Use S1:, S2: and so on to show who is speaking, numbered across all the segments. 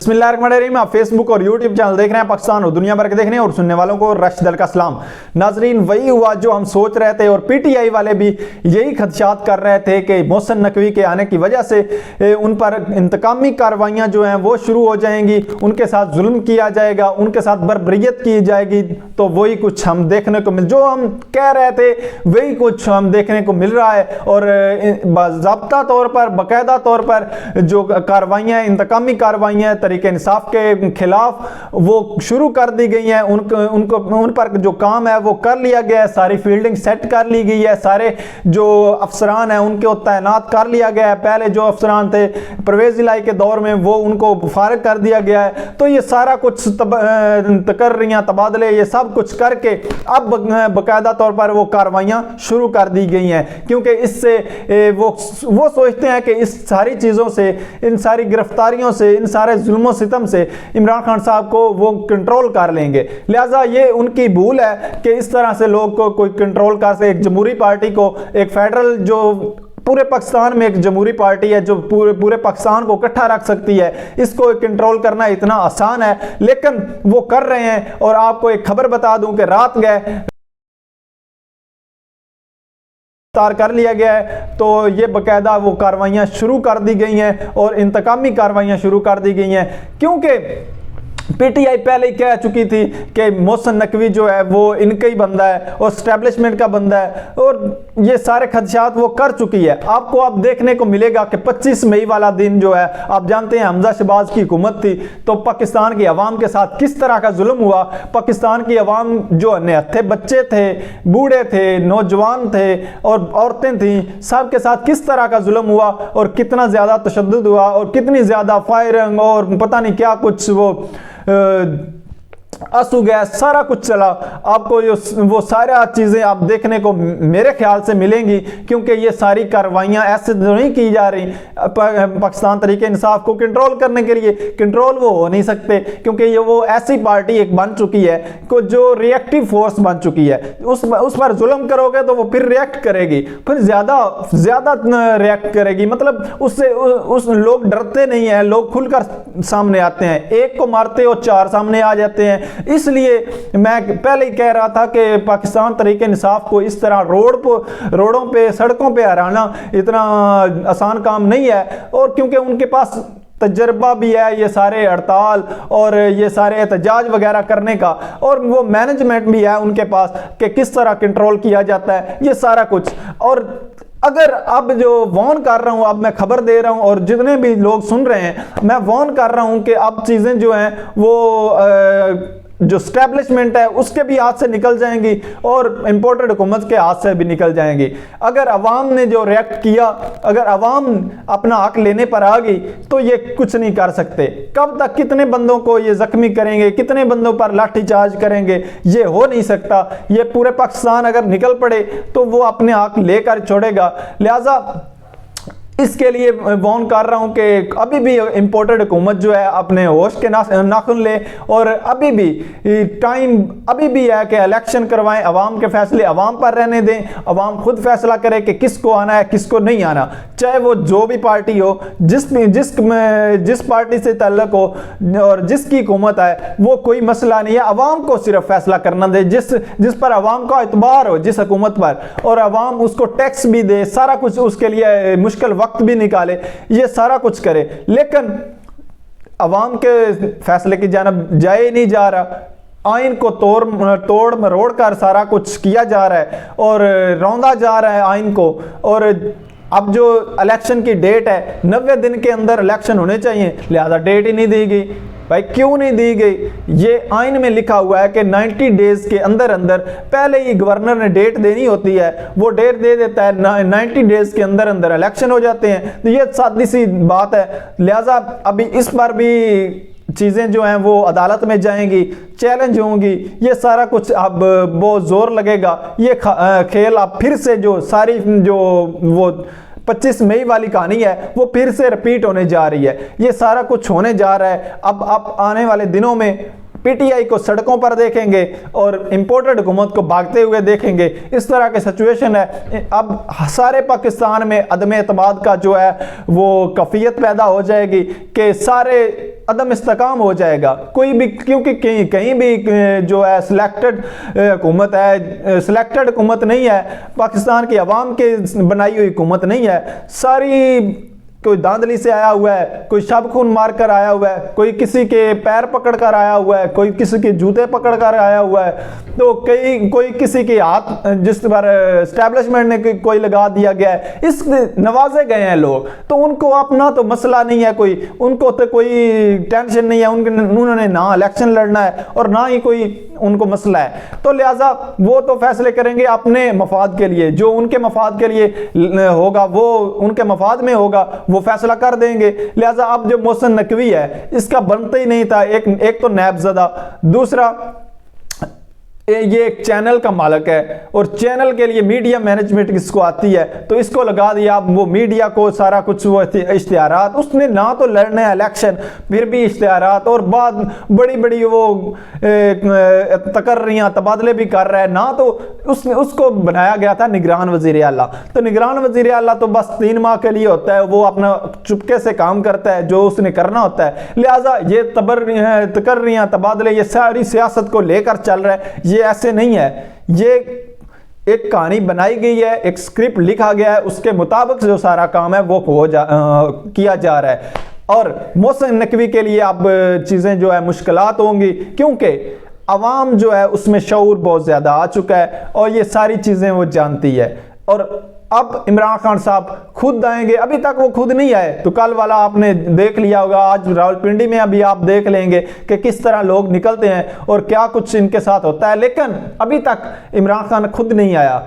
S1: बिस्मिल्लाहिर्रहमानिर्रहीम। आप फेसबुक और यूट्यूब चैनल देख रहे हैं पाकिस्तान और दुनिया भर के देखने और सुनने वालों को रश्दल का सलाम। नाजरीन, वही हुआ जो हम सोच रहे थे और पीटीआई वाले भी यही खदशात कर रहे थे कि मोहसिन नकवी के आने की वजह से उन पर इंतकामी कार्रवाइयाँ जो हैं वो शुरू हो जाएंगी, उनके साथ जुल्म किया जाएगा, उनके साथ बर्बरियत की जाएगी। तो वही कुछ हम देखने को जो हम कह रहे थे वही कुछ हम देखने को मिल रहा है। और बाज़ाब्ता तौर पर, बाकायदा तौर पर जो कार्रवाइयाँ, इंतकामी कार्रवाइयाँ तरीके इंसाफ के खिलाफ वो शुरू कर दी गई हैं। उन पर जो काम है वो कर लिया गया है, सारी फील्डिंग सेट कर ली गई है, सारे जो अफसरान हैं उनके तैनात कर लिया गया है। पहले जो अफसरान थे परवेज़ इलाही के दौर में वो उनको फारिग कर दिया गया है। तो ये सारा कुछ तकर्रियाँ, तबादले, ये सब कुछ करके अब बाकायदा तौर पर वो कार्रवाइयाँ शुरू कर दी गई हैं, क्योंकि इससे वो सोचते हैं कि इस सारी चीज़ों से, इन सारी गिरफ्तारियों से, इन सारे जुल्म सितम से इमरान खान साहब को वो कंट्रोल कर लेंगे। लिहाजा ये उनकी भूल है कि इस तरह से लोग को कोई कंट्रोल कर सके। एक जमहूरी पार्टी को, एक फेडरल जो पूरे पाकिस्तान में एक जमहूरी पार्टी है जो पूरे पाकिस्तान को इकट्ठा रख सकती है, इसको कंट्रोल करना इतना आसान है, लेकिन वो कर रहे हैं। और आपको एक खबर बता दूं कि रात गए कर लिया गया है, तो ये बाकायदा वो कार्रवाइयाँ शुरू कर दी गई हैं और इंतकामी कार्रवाइयाँ शुरू कर दी गई हैं, क्योंकि पीटीआई पहले ही कह चुकी थी कि मोहसिन नकवी जो है वो इनका ही बंदा है और स्टैब्लिशमेंट का बंदा है, और ये सारे खदशात वो कर चुकी है। आपको अब देखने को मिलेगा कि 25 मई वाला दिन जो है, आप जानते हैं हमजा शहबाज की हुकूमत थी, तो पाकिस्तान की आवाम के साथ किस तरह का जुल्म हुआ। पाकिस्तान की आवाम जो निहत्थे बच्चे थे, बूढ़े थे, नौजवान थे और औरतें थीं, सब के साथ किस तरह का जुल्म हुआ और कितना ज़्यादा तशद्दुद हुआ और कितनी ज़्यादा फायरिंग और पता नहीं क्या कुछ वो आंसू गैस सारा कुछ चला। आपको वो सारा चीज़ें आप देखने को मेरे ख्याल से मिलेंगी, क्योंकि ये सारी कार्रवाइयाँ ऐसे नहीं की जा रही पाकिस्तान तरीके इंसाफ को कंट्रोल करने के लिए। कंट्रोल वो हो नहीं सकते, क्योंकि ये वो ऐसी पार्टी एक बन चुकी है को जो रिएक्टिव फोर्स बन चुकी है। उस पर जुल्म करोगे तो वो फिर रिएक्ट करेगी, फिर ज़्यादा रिएक्ट करेगी। मतलब उससे लोग डरते नहीं हैं, लोग खुलकर सामने आते हैं। एक को मारते हो चार सामने आ जाते हैं। इसलिए मैं पहले ही कह रहा था कि पाकिस्तान तरीके इंसाफ को इस तरह रोडों पे, सड़कों पे हराना इतना आसान काम नहीं है। और क्योंकि उनके पास तजर्बा भी है ये सारे हड़ताल और ये सारे एहतजाज वगैरह करने का, और वो मैनेजमेंट भी है उनके पास कि किस तरह कंट्रोल किया जाता है ये सारा कुछ। और अगर अब जो वार्न कर रहा हूं, अब मैं खबर दे रहा हूं और जितने भी लोग सुन रहे हैं, मैं वार्न कर रहा हूं कि अब चीज़ें जो हैं वो जो स्टैब्लिशमेंट है उसके भी हाथ से निकल जाएंगी और इंपोर्टेड हुकूमत के हाथ से भी निकल जाएंगी। अगर अवाम ने जो रिएक्ट किया, अगर अवाम अपना हक लेने पर आ गई तो ये कुछ नहीं कर सकते। कब तक कितने बंदों को ये जख्मी करेंगे, कितने बंदों पर लाठीचार्ज करेंगे, ये हो नहीं सकता। ये पूरे पाकिस्तान अगर निकल पड़े तो वो अपने हक लेकर छोड़ेगा। लिहाजा इसके लिए वार्न कर रहा हूं कि अभी भी इंपोर्टेड हुकूमत जो है अपने होश के नाखुन ले, और अभी भी टाइम अभी भी है कि इलेक्शन करवाएं, अवाम के फैसले अवाम पर रहने दें, अवाम खुद फैसला करे कि किसको आना है किसको नहीं आना, चाहे वो जो भी पार्टी हो, जिस पार्टी से ताल्लुक हो और जिसकी हुकूमत है, वो कोई मसला नहीं है। अवाम को सिर्फ फैसला करना दे, जिस पर अवाम का एतबार हो, जिस हुकूमत पर, और अवाम उसको टैक्स भी दे, सारा कुछ उसके लिए मुश्किल वक्त भी निकाले, ये सारा कुछ करे। लेकिन अवाम के फैसले की जानब जाए ही नहीं जा रहा। आइन को तोड़ मरोड़ कर सारा कुछ किया जा रहा है और रौंदा जा रहा है आइन को। और अब जो इलेक्शन की डेट है, 90 दिन के अंदर इलेक्शन होने चाहिए, लिहाजा डेट ही नहीं दी गई। भाई क्यों नहीं दी गई? ये आइन में लिखा हुआ है कि 90 डेज के अंदर अंदर, पहले ही गवर्नर ने डेट देनी होती है, वो डेट दे देता है, 90 डेज के अंदर अंदर इलेक्शन हो जाते हैं। तो ये सादी सी बात है। लिहाजा अभी इस पर भी चीज़ें जो हैं वो अदालत में जाएंगी, चैलेंज होंगी, ये सारा कुछ अब बहुत जोर लगेगा। ये खेल अब फिर से जो सारी जो वो 25 मई वाली कहानी है वो फिर से रिपीट होने जा रही है। ये सारा कुछ होने जा रहा है। अब आने वाले दिनों में पीटीआई को सड़कों पर देखेंगे और इंपोर्टेड हुकूमत को भागते हुए देखेंगे। इस तरह की सिचुएशन है। अब सारे पाकिस्तान में अदम एतमाद का जो है वो कफियत पैदा हो जाएगी कि सारे अदम इस्तेकाम हो जाएगा। कोई भी, क्योंकि कहीं भी जो है सिलेक्टेड हुकूमत है, सिलेक्टेड हुकूमत नहीं है, पाकिस्तान की आवाम के बनाई हुई हुकूमत नहीं है, सारी कोई धांधली से आया हुआ है, कोई शब खून मार कर आया हुआ है, कोई किसी के पैर पकड़ कर आया हुआ है, कोई किसी के जूते पकड़ कर आया हुआ है, तो कोई किसी के हाथ जिस पर एस्टेब्लिशमेंट ने कोई लगा दिया गया है, इस नवाजे गए हैं लोग, तो उनको अपना तो मसला नहीं है, कोई उनको तो कोई टेंशन नहीं है, उन्होंने ना इलेक्शन लड़ना है और ना ही कोई उनको मसला है, तो लिहाजा वो तो फैसले करेंगे अपने मफाद के लिए, जो उनके मफाद के लिए होगा वो उनके मफाद में होगा, वो फैसला कर देंगे। लिहाजा अब जो मोहसिन नकवी है इसका बनता ही नहीं था, एक तो नैबज़दा, दूसरा ये एक चैनल का मालिक है और चैनल के लिए मीडिया मैनेजमेंट किसको आती है, तो इसको लगा दिया वो मीडिया को सारा कुछ, वो इश्तिहारात, उसने ना तो लड़ने इलेक्शन, फिर भी इश्तिहारात, और बाद बड़ी बड़ी वो तकर्रियां तबादले भी कर रहा है, ना तो उसको बनाया गया था निगरान वजीर आला, तो निगरान वजीर आला तो बस 3 माह के लिए होता है, वो अपना चुपके से काम करता है जो उसने करना होता है। लिहाजा ये तकर्रियां तबादले, ये सारी सियासत को लेकर चल रहा है, ये ऐसे नहीं है, ये एक कहानी बनाई गई है, एक स्क्रिप्ट लिखा गया है, उसके मुताबिक जो सारा काम है वो किया जा रहा है। और मोहसिन नकवी के लिए अब चीज़ें जो है मुश्किलात होंगी, क्योंकि अवाम जो है उसमें शऊर बहुत ज़्यादा आ चुका है और ये सारी चीज़ें वो जानती है। और अब इमरान खान साहब खुद आएंगे, अभी तक वो खुद नहीं आए, तो कल वाला आपने देख लिया होगा, आज रावलपिंडी में अभी आप देख लेंगे कि किस तरह लोग निकलते हैं और क्या कुछ इनके साथ होता है, लेकिन अभी तक इमरान खान खुद नहीं आया।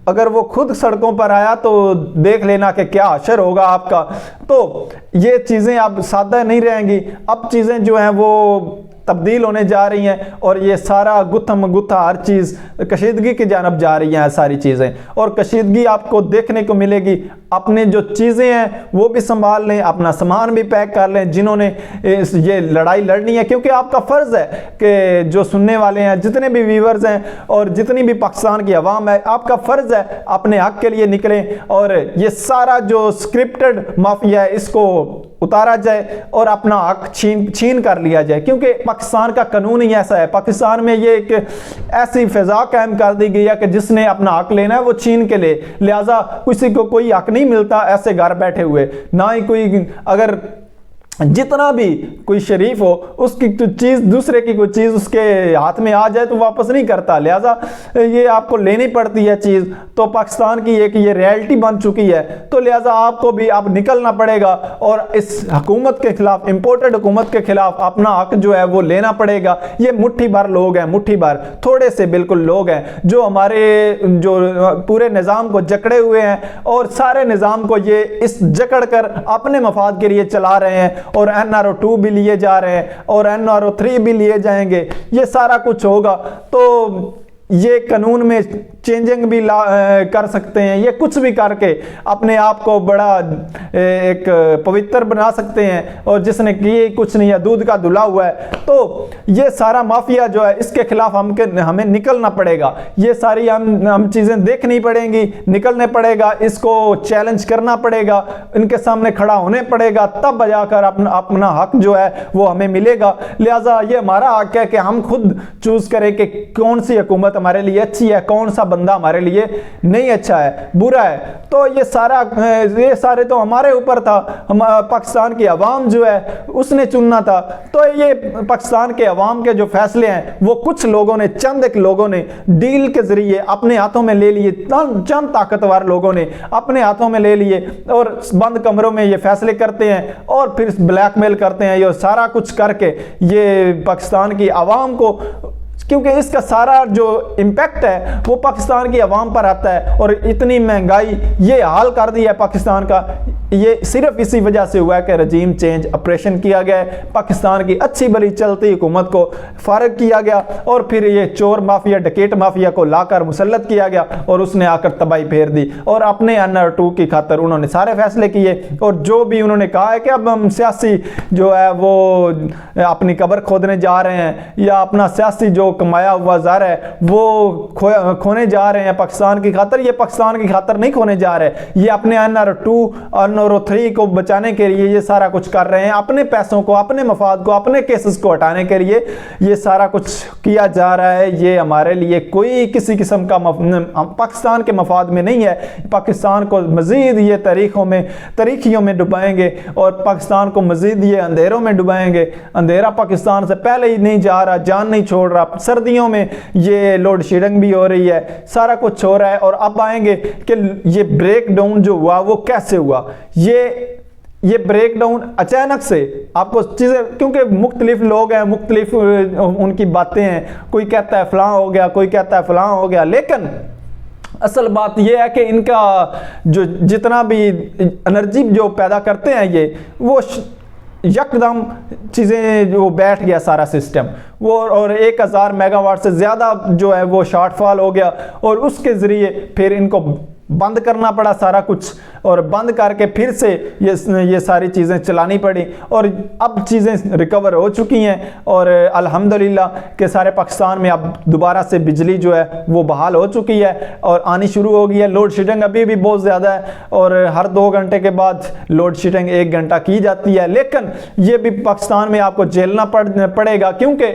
S1: अगर वो खुद सड़कों पर आया तो देख लेना कि क्या असर होगा आपका। तो ये चीज़ें अब सादा नहीं रहेंगी, अब चीज़ें जो हैं वो तब्दील होने जा रही हैं और ये सारा गुत्थम गुत्था हर चीज़ कशीदगी की जानब जा रही हैं सारी चीज़ें, और कशीदगी आपको देखने को मिलेगी। अपने जो चीज़ें हैं वो भी संभाल लें, अपना सामान भी पैक कर लें जिन्होंने ये लड़ाई लड़नी है, क्योंकि आपका फ़र्ज़ है कि जो सुनने वाले हैं, जितने भी व्यूवर्स हैं और जितनी भी पाकिस्तान की आवाम है, आपका फ़र्ज़ है अपने हक के लिए निकलें और ये सारा जो स्क्रिप्टेड माफिया है इसको उतारा जाए और अपना हक छीन कर लिया जाए, क्योंकि पाकिस्तान का कानून ही ऐसा है। पाकिस्तान में ये एक ऐसी फिजा कायम कर दी गई है कि जिसने अपना हक लेना है वो छीन के ले, लिहाजा किसी को कोई हक नहीं मिलता ऐसे घर बैठे हुए, ना ही कोई, अगर जितना भी कोई शरीफ हो उसकी तो चीज़, दूसरे की कोई चीज़ उसके हाथ में आ जाए तो वापस नहीं करता, लिहाजा ये आपको लेनी पड़ती है चीज़। तो पाकिस्तान की एक ये रियलिटी बन चुकी है, तो लिहाजा आपको भी अब निकलना पड़ेगा और इस हुकूमत के खिलाफ, इम्पोर्टेड हुकूमत के खिलाफ अपना हक जो है वो लेना पड़ेगा। ये मुट्ठी भर लोग हैं, मुट्ठी भर थोड़े से बिल्कुल लोग हैं जो हमारे जो पूरे निज़ाम को जकड़े हुए हैं और सारे निज़ाम को ये इस जकड़ कर अपने मफाद के लिए चला रहे हैं, और NRO 2 भी लिए जा रहे हैं और NRO 3 भी लिए जाएंगे। ये सारा कुछ होगा तो ये कानून में चेंजिंग भी कर सकते हैं, ये कुछ भी करके अपने आप को बड़ा एक पवित्र बना सकते हैं, और जिसने किए कुछ नहीं है, दूध का धुला हुआ है। तो ये सारा माफिया जो है इसके खिलाफ हमें निकलना पड़ेगा, ये सारी हम चीज़ें देखनी पड़ेंगी, निकलने पड़ेगा, इसको चैलेंज करना पड़ेगा, इनके सामने खड़ा होने पड़ेगा, तब जाकर अपना हक जो है वो हमें मिलेगा। लिहाजा ये हमारा हक है कि हम खुद चूज करें कि कौन सी हुकूमत हमारे लिए अच्छी है, कौन सा बंदा हमारे लिए नहीं अच्छा है, बुरा है। तो ये सारे तो हमारे ऊपर था, हम पाकिस्तान की आवाम जो है उसने चुनना था। तो ये पाकिस्तान के आवाम के जो फैसले हैं वो कुछ लोगों ने, चंद एक लोगों ने डील के जरिए अपने हाथों में ले लिए, चंद ताकतवर लोगों ने अपने हाथों में ले लिए और बंद कमरों में ये फैसले करते हैं और फिर ब्लैकमेल करते हैं, ये सारा कुछ करके ये पाकिस्तान की आवाम को, क्योंकि इसका सारा जो इम्पैक्ट है वो पाकिस्तान की आवाम पर आता है, और इतनी महंगाई ये हाल कर दिया है पाकिस्तान का, ये सिर्फ इसी वजह से हुआ है कि रजीम चेंज ऑपरेशन किया गया है, पाकिस्तान की अच्छी भली चलती हुकूमत को फारग किया गया और फिर ये चोर माफिया, डकैत माफिया को लाकर मुसल्लत किया गया और उसने आकर तबाही फेर दी। और अपने NRO 2 की खातर उन्होंने सारे फैसले किए, और जो भी उन्होंने कहा है कि अब हम सियासी जो है वो अपनी कब्र खोदने जा रहे हैं या अपना सियासी जो कमाया हुआ ज़र है वो खोने जा रहे हैं पाकिस्तान की खातर, ये पाकिस्तान की खातर नहीं खोने जा रहे, ये अपने NRO 2 और और 3 को बचाने के लिए ये सारा कुछ कर रहे हैं, अपने पैसों को, अपने मफाद को, अपने केसेस को हटाने के लिए ये सारा कुछ किया जा रहा है। ये हमारे लिए कोई किसी किस्म का पाकिस्तान के मफाद में नहीं है। पाकिस्तान को मज़ीद ये तरीक़ियों में डुबाएंगे और पाकिस्तान को मज़ीद ये अंधेरों में डुबाएंगे। अंधेरा पाकिस्तान से पहले ही नहीं जा रहा, जान नहीं छोड़ रहा। सर्दियों में ये लोड शेडिंग भी हो रही है, सारा कुछ हो रहा है। और अब आएंगे कि ये ब्रेक डाउन जो हुआ वो कैसे हुआ। ये ब्रेक डाउन अचानक से आपको चीज़ें, क्योंकि मुख्तलिफ लोग हैं, मुख्तलिफ उनकी बातें हैं, कोई कहता है फलां हो गया, कोई कहता है फलां हो गया, लेकिन असल बात यह है कि इनका जो जितना भी एनर्जी जो पैदा करते हैं ये वो यकदम चीज़ें जो बैठ गया सारा सिस्टम वो, और 1000 मेगावाट से ज़्यादा जो है वो शॉर्टफॉल हो गया और उसके ज़रिए फिर इनको बंद करना पड़ा सारा कुछ, और बंद करके फिर से ये सारी चीज़ें चलानी पड़ी। और अब चीज़ें रिकवर हो चुकी हैं और अल्हम्दुलिल्लाह के सारे पाकिस्तान में अब दोबारा से बिजली जो है वो बहाल हो चुकी है और आनी शुरू हो गई है। लोड शेडिंग अभी भी बहुत ज़्यादा है और हर 2 घंटे के बाद लोड शेडिंग 1 घंटा की जाती है, लेकिन ये भी पाकिस्तान में आपको झेलना पड़ेगा क्योंकि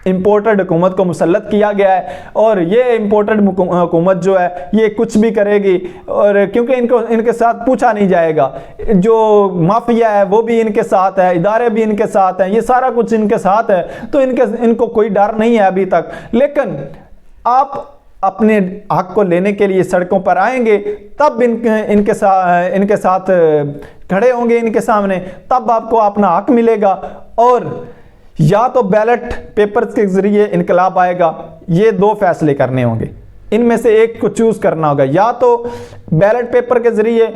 S1: इंपोर्टेड हुकूमत को मुसल्लत किया गया है। और ये इंपोर्टेड हुकूमत जो है ये कुछ भी करेगी, और क्योंकि इनके साथ पूछा नहीं जाएगा। जो माफिया है वो भी इनके साथ है, इदारे भी इनके साथ हैं, ये सारा कुछ इनके साथ है, तो इनको कोई डर नहीं है अभी तक। लेकिन आप अपने हक को लेने के लिए सड़कों पर आएंगे तब इनके साथ खड़े होंगे इनके सामने, तब आपको अपना हक मिलेगा। और या तो बैलेट पेपर के जरिए इनकलाब आएगा, ये 2 फैसले करने होंगे, इनमें से एक को चूज करना होगा। या तो बैलेट पेपर के जरिए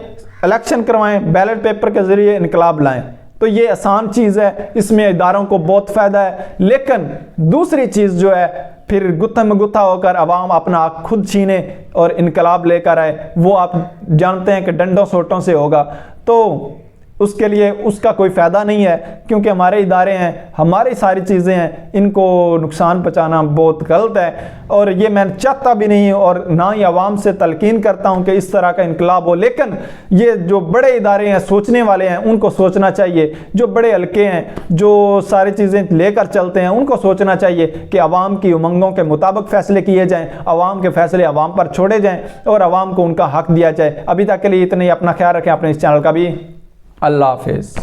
S1: इलेक्शन करवाएं, बैलेट पेपर के जरिए इनकलाब लाएं, तो ये आसान चीज़ है, इसमें इदारों को बहुत फ़ायदा है। लेकिन दूसरी चीज़ जो है फिर गुत्था में गुत्था होकर अवाम अपना हक खुद छीने और इनकलाब लेकर आए, वो आप जानते हैं कि डंडों सोटों से होगा, तो उसके लिए उसका कोई फ़ायदा नहीं है। क्योंकि हमारे इदारे हैं, हमारी सारी चीज़ें हैं, इनको नुकसान पहुँचाना बहुत गलत है और ये मैं चाहता भी नहीं और ना ही आवाम से तलकीन करता हूँ कि इस तरह का इनकलाब हो। लेकिन ये जो बड़े इदारे हैं, सोचने वाले हैं, उनको सोचना चाहिए। जो बड़े हल्के हैं, जो सारी चीज़ें लेकर चलते हैं, उनको सोचना चाहिए कि आवाम की उमंगों के मुताबिक फ़ैसले किए जाएँ, आवाम के फ़ैसले आवाम पर छोड़े जाएँ और आवाम को उनका हक दिया जाए। अभी तक के लिए इतना ही। अपना ख्याल रखें, अपने इस चैनल का भी। अल्लाह हाफिज़।